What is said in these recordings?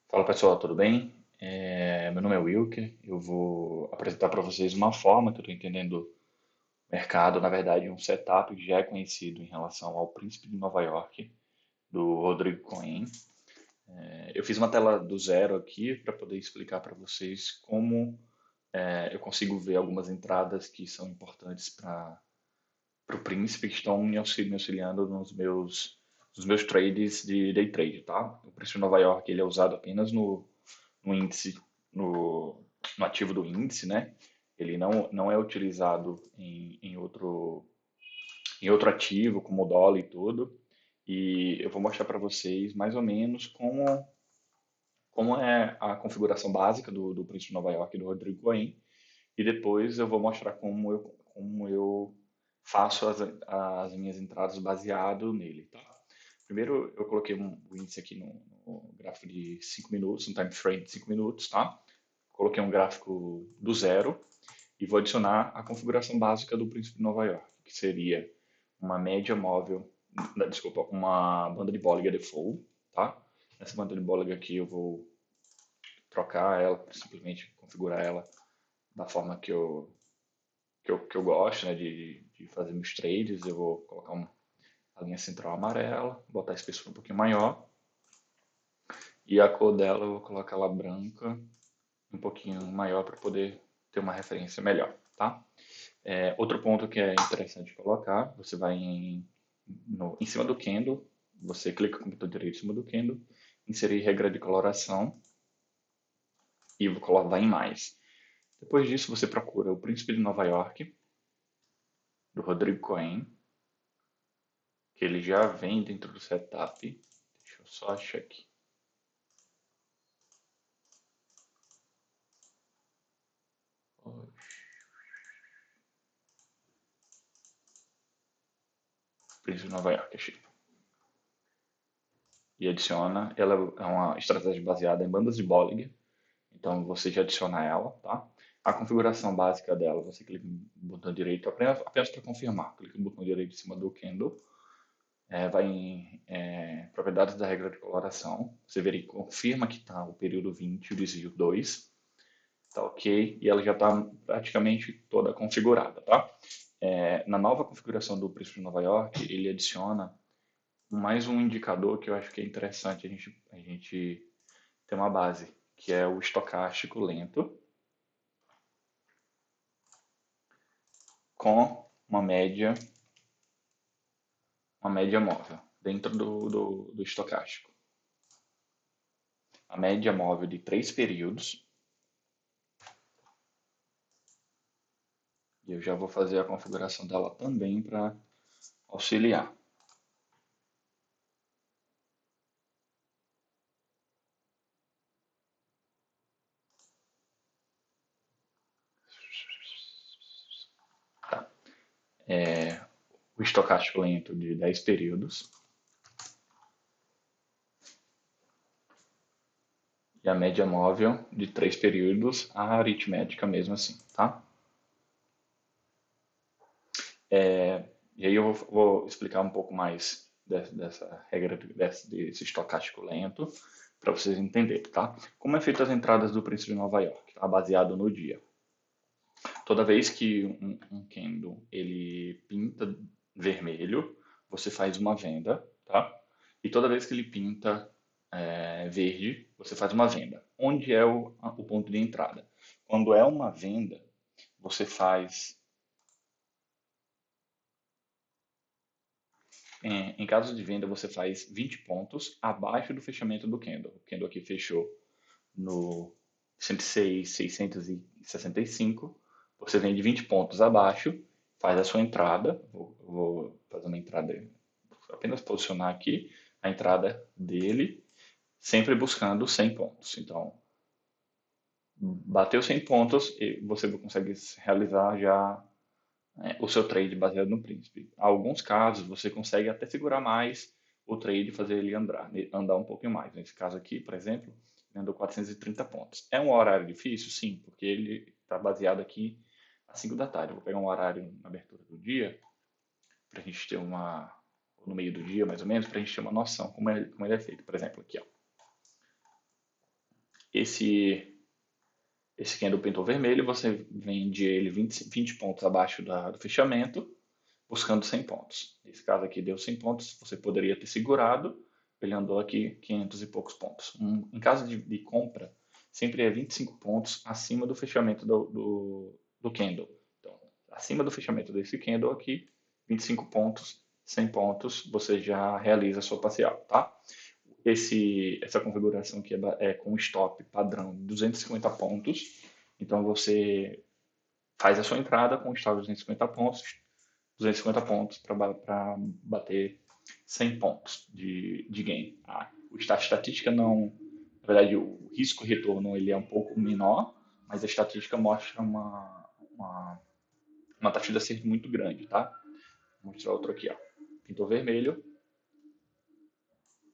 Fala pessoal, tudo bem? Meu nome é Wilker. Eu vou apresentar para vocês uma forma que eu estou entendendo o mercado, na verdade, um setup que já é conhecido em relação ao Príncipe de Nova York, do Rodrigo Cohen. Eu fiz uma tela do zero aqui para poder explicar para vocês como eu consigo ver algumas entradas que são importantes para o Príncipe, que estão me auxiliando nos meus trades de day trade, tá? O Príncipe de Nova York ele é usado apenas no índice, no, no ativo do índice, né? Ele não é utilizado em outro ativo, como o dólar e tudo. E eu vou mostrar para vocês mais ou menos como é a configuração básica do Príncipe de Nova York e do Rodrigo Cohen. E depois eu vou mostrar como eu faço as minhas entradas baseado nele, tá? Primeiro eu coloquei o índice aqui no gráfico de 5 minutos, no time frame de 5 minutos, tá? Coloquei um gráfico do zero e vou adicionar a configuração básica do Príncipe de Nova York, que seria uma média móvel, desculpa, uma banda de Bollinger Default, tá? Essa banda de Bollinger aqui eu vou trocar ela, simplesmente configurar ela da forma que eu gosto, né, de fazer meus trades. Eu vou colocar a linha central amarela, botar a espessura um pouquinho maior e a cor dela eu vou colocar ela branca, um pouquinho maior para poder ter uma referência melhor, tá? Outro ponto que é interessante colocar, você vai em cima do candle, você clica com o botão direito em cima do candle, inserir regra de coloração e vai em mais. Depois disso, você procura o Príncipe de Nova York, do Rodrigo Cohen, que ele já vem dentro do setup. Deixa eu só achar aqui. Príncipe de Nova York, achei. E adiciona, ela é uma estratégia baseada em bandas de Bollinger. Então você já adiciona ela, tá? A configuração básica dela, você clica no botão direito apenas para confirmar. Clica no botão direito em cima do Candle, vai em propriedades da regra de coloração. Você confirma que está o período 20, o desvio 2, tá ok? E ela já está praticamente toda configurada, tá? Na nova configuração do Príncipe de Nova York, ele adiciona mais um indicador que eu acho que é interessante a gente ter uma base, que é o estocástico lento, com uma média móvel dentro do estocástico. A média móvel de 3 períodos. E eu já vou fazer a configuração dela também para auxiliar. Tá. O estocástico lento de 10 períodos. E a média móvel de 3 períodos, a aritmética mesmo assim, tá? E aí eu vou explicar um pouco mais dessa regra, desse estocástico lento, para vocês entenderem, tá? Como é feito as entradas do Príncipe de Nova York, tá? Baseado no dia. Toda vez que um candle ele pinta vermelho, você faz uma venda, tá? E toda vez que ele pinta verde, você faz uma venda. Onde é o ponto de entrada? Quando é uma venda, você faz em caso de venda, você faz 20 pontos abaixo do fechamento do candle. O candle aqui fechou no 106,665. Você vende 20 pontos abaixo, faz a sua entrada. Vou fazer uma entrada, apenas posicionar aqui a entrada dele, sempre buscando 100 pontos. Então, bateu 100 pontos e você consegue realizar já o seu trade baseado no príncipe. Em alguns casos, você consegue até segurar mais o trade e fazer ele andar um pouquinho mais. Nesse caso aqui, por exemplo, ele andou 430 pontos. É um horário difícil? Sim, porque ele está baseado aqui às 5 da tarde. Eu vou pegar um horário na abertura do dia, para a gente ter no meio do dia mais ou menos, para a gente ter uma noção como ele é feito. Por exemplo, aqui, ó. esse candle pintou vermelho, você vende ele 20 pontos abaixo do fechamento, buscando 100 pontos. Nesse caso aqui deu 100 pontos, você poderia ter segurado, ele andou aqui 500 e poucos pontos. Em caso de compra, sempre é 25 pontos acima do fechamento do candle. Então, acima do fechamento desse candle aqui, 25 pontos, 100 pontos, você já realiza a sua parcial, tá? Essa configuração aqui é com stop padrão 250 pontos. Então você faz a sua entrada com stop 250 pontos para bater 100 pontos de gain. A estatística não, na verdade, o risco retorno ele é um pouco menor, mas a estatística mostra uma taxa de acerto muito grande, tá? Vou mostrar outro aqui, ó. Pintou vermelho,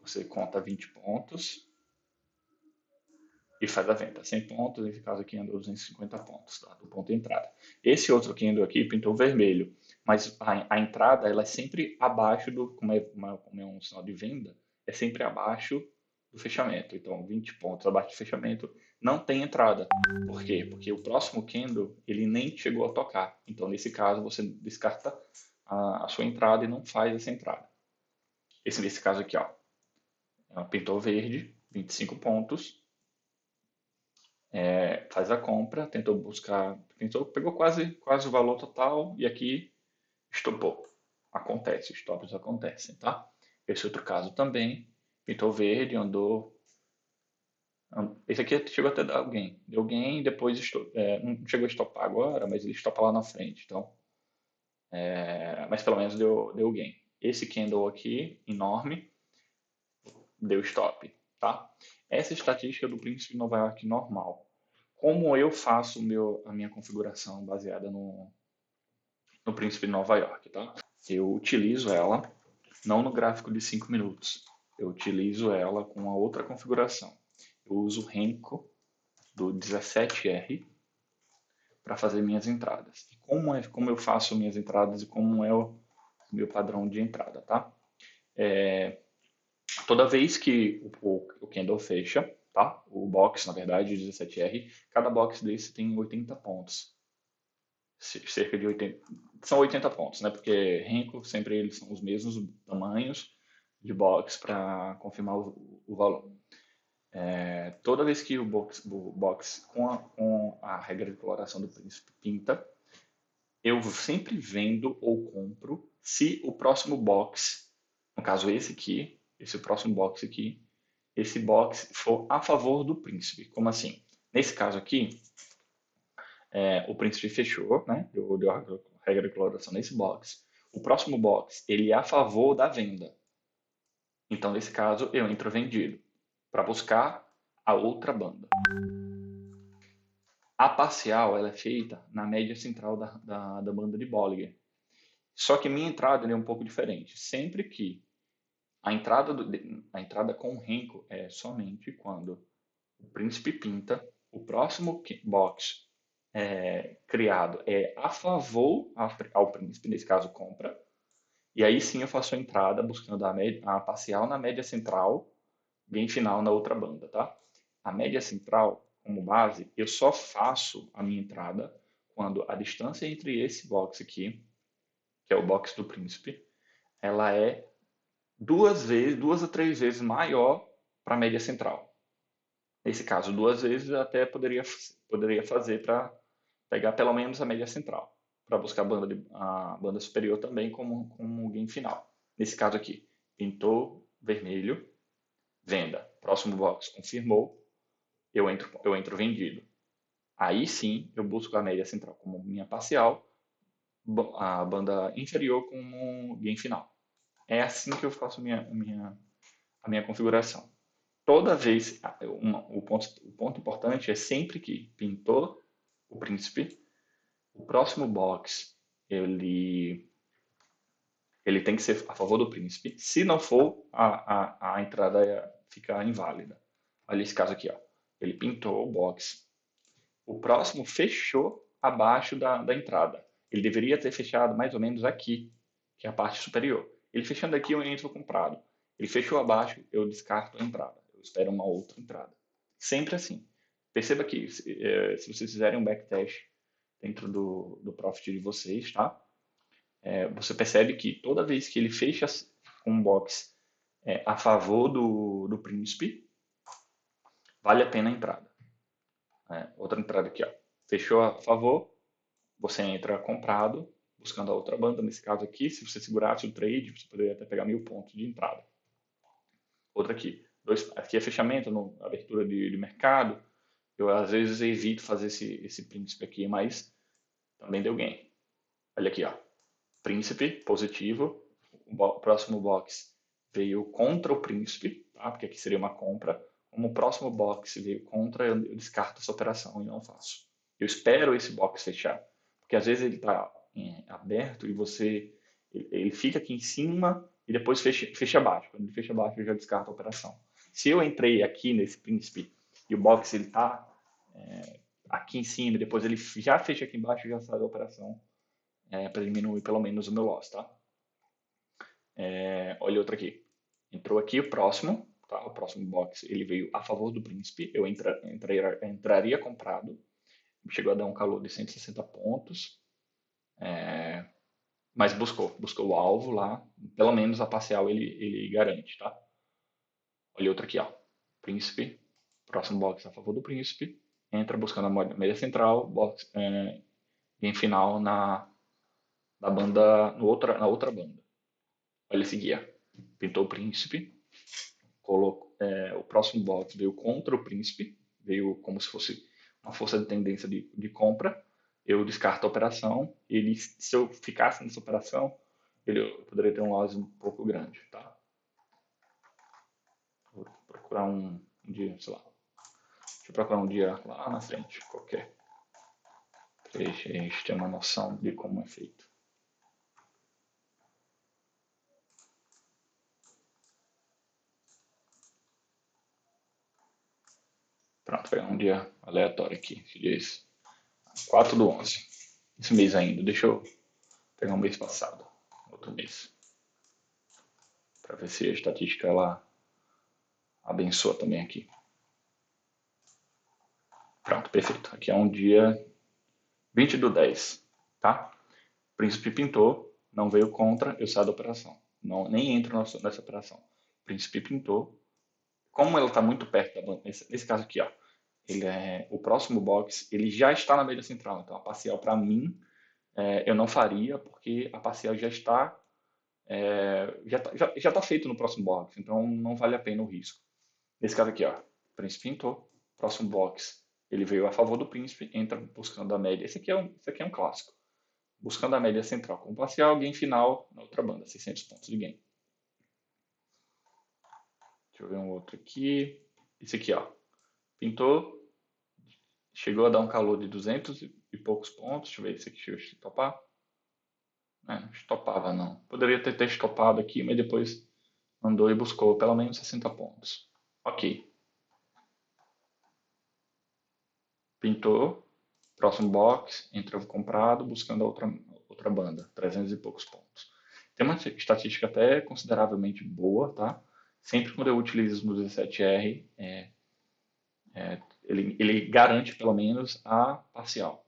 você conta 20 pontos e faz a venda. 100 pontos, nesse caso aqui andou 250 pontos, tá? Do ponto de entrada. Esse outro que andou aqui pintou vermelho, mas a entrada ela é sempre abaixo como é um sinal de venda, é sempre abaixo do fechamento. Então, 20 pontos abaixo do fechamento não tem entrada. Por quê? Porque o próximo candle ele nem chegou a tocar. Então, nesse caso, você descarta a sua entrada e não faz essa entrada. Nesse caso aqui, ó, pintou verde, 25 pontos, faz a compra, pegou quase o valor total e aqui estopou. Acontece, os stops acontecem, tá? Esse outro caso também, pintou verde, esse aqui chegou até dar alguém, deu alguém, depois não chegou a estopar agora, mas ele estopa lá na frente, então, mas pelo menos deu alguém. Esse candle aqui, enorme, deu stop, tá? Essa é a estatística do Príncipe de Nova York normal. Como eu faço a minha configuração baseada no Príncipe de Nova York, tá? Eu utilizo ela não no gráfico de 5 minutos, eu utilizo ela com a outra configuração. Eu uso o Renko do 17R para fazer minhas entradas. E como eu faço minhas entradas e como é o meu padrão de entrada, tá? Toda vez que o candle fecha, tá? O box, na verdade, 17R, cada box desse tem 80 pontos. Cerca de 80, são 80 pontos, né? Porque Renko sempre eles são os mesmos tamanhos de box para confirmar o valor. Toda vez que o box com a regra de coloração do príncipe pinta, eu sempre vendo ou compro se o próximo box, no caso esse próximo box aqui, esse box for a favor do príncipe. Como assim? Nesse caso aqui, o príncipe fechou, né? Deu a regra de coloração nesse box. O próximo box, ele é a favor da venda. Então, nesse caso, eu entro vendido para buscar a outra banda. A parcial ela é feita na média central da banda de Bollinger. Só que minha entrada é um pouco diferente. Sempre que a entrada com o Renko é somente quando o príncipe pinta, o próximo box criado é a favor ao príncipe, nesse caso compra, e aí sim eu faço a entrada buscando a parcial na média central, gain final na outra banda, tá? A média central, como base, eu só faço a minha entrada quando a distância entre esse box aqui, que é o box do príncipe, ela é 2 a 3 vezes maior para a média central. Nesse caso, 2 vezes eu até poderia fazer para pegar pelo menos a média central, para buscar a banda superior também como gain final. Nesse caso aqui, pintou vermelho, venda. Próximo box confirmou, eu entro vendido. Aí sim eu busco a média central como minha parcial, a banda inferior como gain final. É assim que eu faço a minha configuração. Toda vez, o ponto importante é sempre que pintou o príncipe, o próximo box ele tem que ser a favor do príncipe. Se não for, a entrada fica inválida. Olha esse caso aqui, ó. Ele pintou o box. O próximo fechou abaixo da entrada. Ele deveria ter fechado mais ou menos aqui, que é a parte superior. Ele fechando aqui, eu entro comprado. Ele fechou abaixo, eu descarto a entrada. Eu espero uma outra entrada. Sempre assim. Perceba que se vocês fizerem um backtest dentro do profit de vocês, tá? Você percebe que toda vez que ele fecha um box a favor do príncipe, vale a pena a entrada. Outra entrada aqui, ó. Fechou a favor, você entra comprado, buscando a outra banda. Nesse caso aqui, se você segurasse o trade, você poderia até pegar 1.000 pontos de entrada. Outra aqui. Aqui é fechamento, abertura de mercado. Eu às vezes evito fazer esse príncipe aqui, mas também deu gain. Olha aqui, ó. Príncipe positivo. O próximo box veio contra o príncipe, tá? Porque aqui seria uma compra. Como o próximo box veio contra, eu descarto essa operação e não faço. Eu espero esse box fechar. Porque às vezes ele está aberto e ele fica aqui em cima e depois fecha abaixo. Quando ele fecha abaixo, eu já descarto a operação. Se eu entrei aqui nesse príncipe e o box ele está aqui em cima e depois ele já fecha aqui embaixo, já sai da operação para diminuir pelo menos o meu loss, tá? Olha outro aqui. Entrou aqui o próximo, tá? O próximo box ele veio a favor do príncipe. Eu entraria comprado. Chegou a dar um calor de 160 pontos. Mas buscou o alvo lá. Pelo menos a parcial ele garante, tá? Olha outro aqui, ó. Príncipe. Próximo box a favor do príncipe. Entra buscando a média central. Box, em final na banda, na outra banda. Olha esse guia. Pintou o príncipe. O próximo box veio contra o príncipe. Veio como se fosse uma força de tendência de compra. Eu descarto a operação. Se eu ficasse nessa operação, eu poderia ter um loss um pouco grande, tá? Vou procurar um dia, sei lá. Deixa eu procurar um dia lá na frente, qualquer. Para a gente ter uma noção de como é feito. Pronto, pegar um dia aleatório aqui. Esse dia é esse. 4/11. Esse mês ainda. Deixa eu pegar um mês passado. Outro mês. Para ver se a estatística ela abençoa também aqui. Pronto, perfeito. Aqui é um dia 20/10, tá? O príncipe pintou, não veio contra, eu saio da operação. Não, nem entro nessa operação. O príncipe pintou. Como ela está muito perto da banda, nesse caso aqui, ó, o próximo box ele já está na média central. Então a parcial para mim eu não faria porque a parcial já está já tá feito no próximo box. Então não vale a pena o risco. Nesse caso aqui, ó, o príncipe pintou, próximo box ele veio a favor do príncipe, entra buscando a média. Esse aqui é um clássico. Buscando a média central como parcial, gain final na outra banda, 600 pontos de gain. Deixa eu ver um outro aqui. Esse aqui, ó, pintou, chegou a dar um calor de 200 e poucos pontos. Deixa eu ver esse aqui, deixa eu estopar. Não estopava não. Poderia ter estopado aqui, mas depois andou e buscou pelo menos 60 pontos. Ok. Pintou, próximo box, entrou comprado, buscando a outra banda, 300 e poucos pontos. Tem uma estatística até consideravelmente boa, tá? Sempre quando eu utilizo no 17R, ele garante pelo menos a parcial.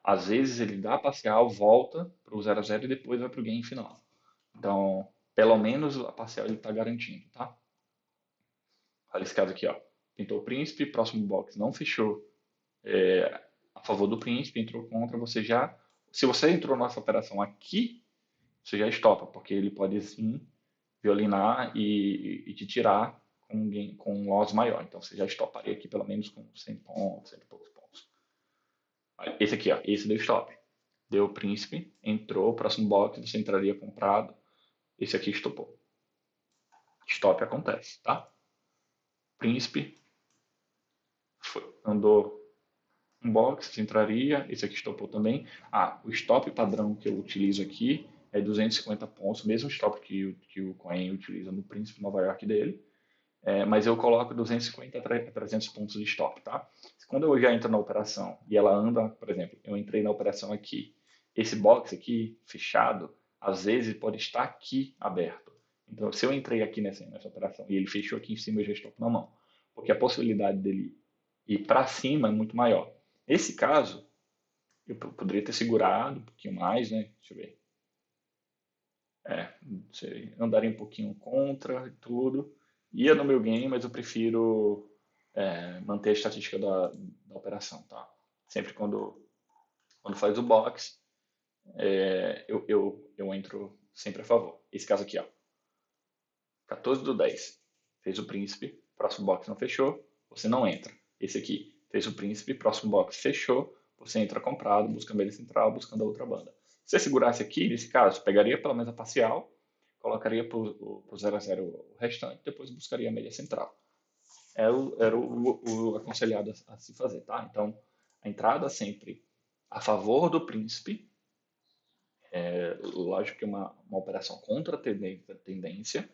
Às vezes ele dá a parcial, volta para o 0 a 0 e depois vai para o gain final. Então, pelo menos a parcial ele está garantindo, tá? Olha esse caso aqui, ó. Pintou o príncipe, próximo box não fechou a favor do príncipe, entrou contra, se você entrou nessa operação aqui, você já estopa, porque ele pode sim violinar e te tirar com um loss maior. Então você já estoparia aqui pelo menos com 100 pontos, 100 e poucos pontos. Esse aqui, ó, esse deu stop. Deu o príncipe, entrou, próximo box, você entraria comprado. Esse aqui estopou. Stop acontece, tá? Príncipe, andou um box, você entraria, esse aqui estopou também. O stop padrão que eu utilizo aqui é 250 pontos, mesmo stop que o Coin utiliza no Príncipe Nova York dele. Mas eu coloco 250 a 300 pontos de stop, tá? Quando eu já entro na operação e ela anda, por exemplo, eu entrei na operação aqui, esse box aqui fechado, às vezes pode estar aqui aberto. Então, se eu entrei aqui nessa operação e ele fechou aqui em cima, eu já estou na mão. porque a possibilidade dele ir para cima é muito maior. Nesse caso, eu poderia ter segurado um pouquinho mais, né? Deixa eu ver. Sei, andaria um pouquinho contra e tudo. Ia no meu game, mas eu prefiro manter a estatística da operação, tá? Sempre quando faz o box, eu entro sempre a favor. Esse caso aqui, ó. 14 do 10. Fez o príncipe, próximo box não fechou, você não entra. Esse aqui, fez o príncipe, próximo box fechou, você entra comprado, busca a média central, buscando a outra banda. Se você segurasse aqui, nesse caso, pegaria pela mesa parcial, colocaria para o 0 a 0 o restante, depois buscaria a média central. Era o aconselhado a se fazer, tá? Então, a entrada sempre a favor do príncipe, lógico que é uma operação contra a tendência,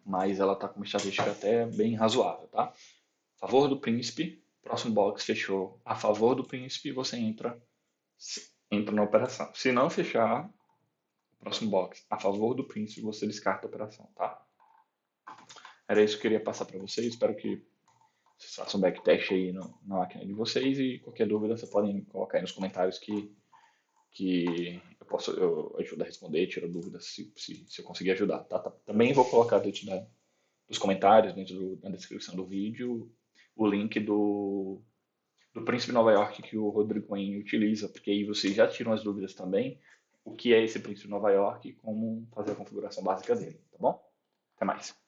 mas ela está com uma estatística até bem razoável, tá? A favor do príncipe, próximo box fechou. A favor do príncipe, você entra na operação. Se não fechar, próximo box, a favor do príncipe, você descarta a operação, tá? Era isso que eu queria passar para vocês. Espero que vocês façam um backtest aí na máquina de vocês e qualquer dúvida vocês podem colocar aí nos comentários que eu ajudo a responder, tiro dúvidas se eu conseguir ajudar, tá? Também vou colocar dentro dos comentários, na descrição do vídeo, o link do Príncipe Nova York que o Rodrigo Cohen utiliza, porque aí vocês já tiram as dúvidas também, o que é esse Príncipe Nova York e como fazer a configuração básica dele, tá bom? Até mais.